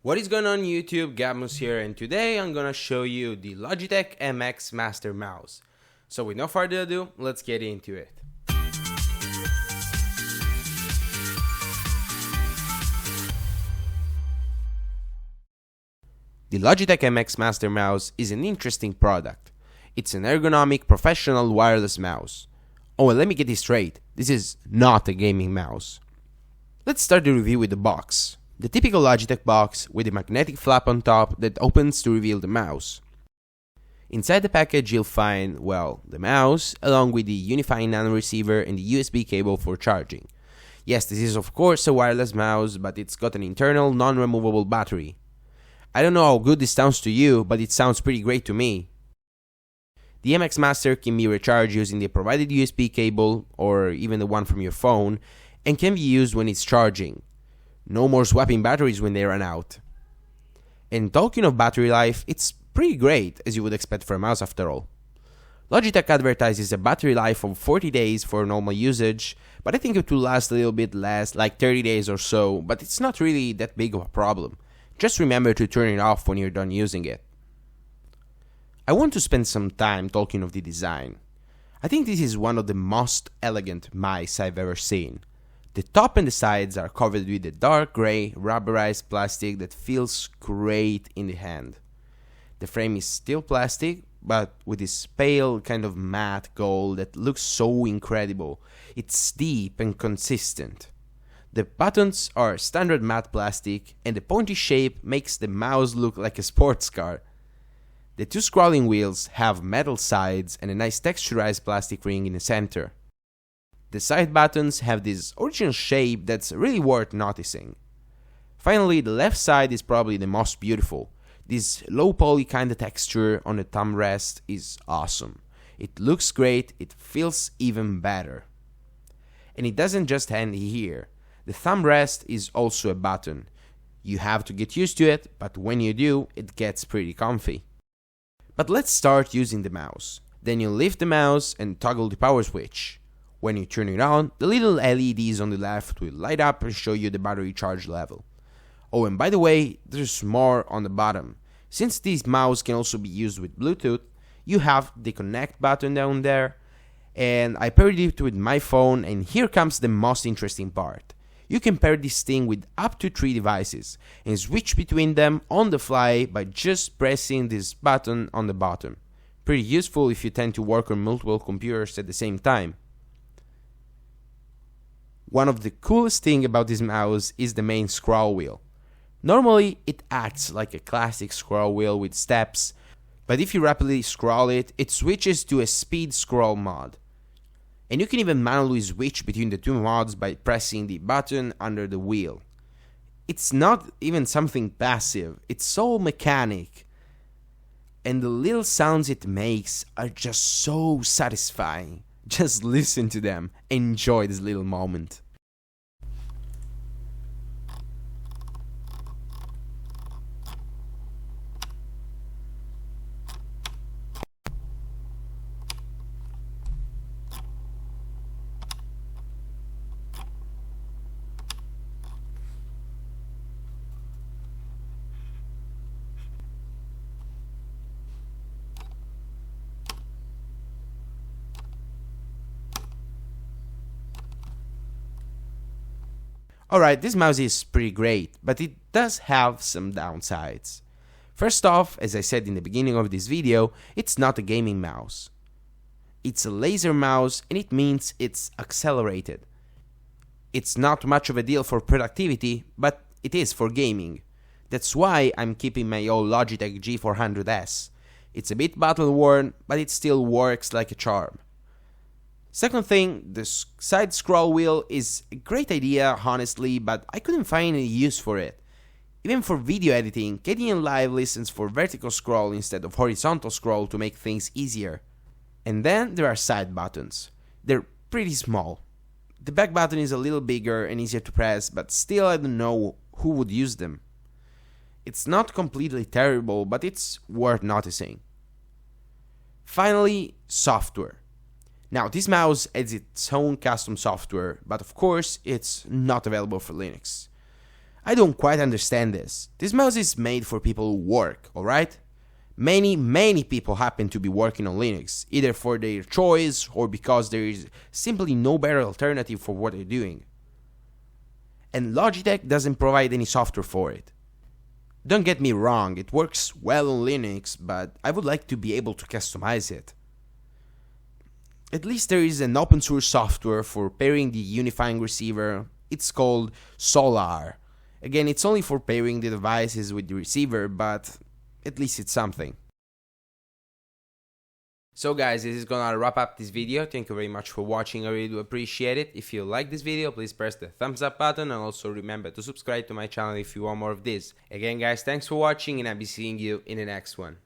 What is going on YouTube, Gabmus here, and today I'm gonna show you the Logitech MX Master mouse. So with no further ado, let's get into it. The Logitech MX Master mouse is an interesting product. It's an ergonomic professional wireless mouse. Oh, and let me get this straight, this is not a gaming mouse. Let's start the review with the box. The typical Logitech box with a magnetic flap on top that opens to reveal the mouse. Inside the package you'll find, well, the mouse, along with the unifying nano receiver and the USB cable for charging. Yes, this is of course a wireless mouse, but it's got an internal non-removable battery. I don't know how good this sounds to you, but it sounds pretty great to me. The MX Master can be recharged using the provided USB cable, or even the one from your phone, and can be used when it's charging. No more swapping batteries when they run out. And talking of battery life, it's pretty great, as you would expect for a mouse after all. Logitech advertises a battery life of 40 days for normal usage, but I think it will last a little bit less, like 30 days or so, but it's not really that big of a problem. Just remember to turn it off when you're done using it. I want to spend some time talking of the design. I think this is one of the most elegant mice I've ever seen. The top and the sides are covered with a dark grey rubberized plastic that feels great in the hand. The frame is still plastic, but with this pale kind of matte gold that looks so incredible. It's deep and consistent. The buttons are standard matte plastic, and the pointy shape makes the mouse look like a sports car. The two scrolling wheels have metal sides and a nice texturized plastic ring in the center. The side buttons have this original shape that's really worth noticing. Finally, the left side is probably the most beautiful. This low poly kind of texture on the thumb rest is awesome. It looks great, it feels even better. And it doesn't just end here. The thumb rest is also a button. You have to get used to it, but when you do, it gets pretty comfy. But let's start using the mouse. Then you lift the mouse and toggle the power switch. When you turn it on, the little LEDs on the left will light up and show you the battery charge level. Oh, and by the way, there's more on the bottom. Since this mouse can also be used with Bluetooth, you have the connect button down there, and I paired it with my phone, and here comes the most interesting part. You can pair this thing with up to 3 devices and switch between them on the fly by just pressing this button on the bottom. Pretty useful if you tend to work on multiple computers at the same time. One of the coolest things about this mouse is the main scroll wheel. Normally, it acts like a classic scroll wheel with steps, but if you rapidly scroll it, it switches to a speed scroll mode. And you can even manually switch between the two modes by pressing the button under the wheel. It's not even something passive, it's so mechanic. And the little sounds it makes are just so satisfying. Just listen to them, enjoy this little moment. Alright, this mouse is pretty great, but it does have some downsides. First off, as I said in the beginning of this video, it's not a gaming mouse. It's a laser mouse, and it means it's accelerated. It's not much of a deal for productivity, but it is for gaming. That's why I'm keeping my old Logitech G400S. It's a bit battle worn, but it still works like a charm. Second thing, the side scroll wheel is a great idea, honestly, but I couldn't find any use for it. Even for video editing, KDN Live listens for vertical scroll instead of horizontal scroll to make things easier. And then there are side buttons. They're pretty small. The back button is a little bigger and easier to press, but still I don't know who would use them. It's not completely terrible, but it's worth noticing. Finally, software. Now, this mouse has its own custom software, but of course, it's not available for Linux. I don't quite understand this. This mouse is made for people who work, alright? Many people happen to be working on Linux, either for their choice or because there is simply no better alternative for what they're doing. And Logitech doesn't provide any software for it. Don't get me wrong, it works well on Linux, but I would like to be able to customize it. At least there is an open source software for pairing the unifying receiver. It's called Solar. Again, it's only for pairing the devices with the receiver, but at least it's something. So guys, this is gonna wrap up this video. Thank you very much for watching, I really do appreciate it. If you like this video, please press the thumbs up button and also remember to subscribe to my channel if you want more of this. Again guys, thanks for watching and I'll be seeing you in the next one.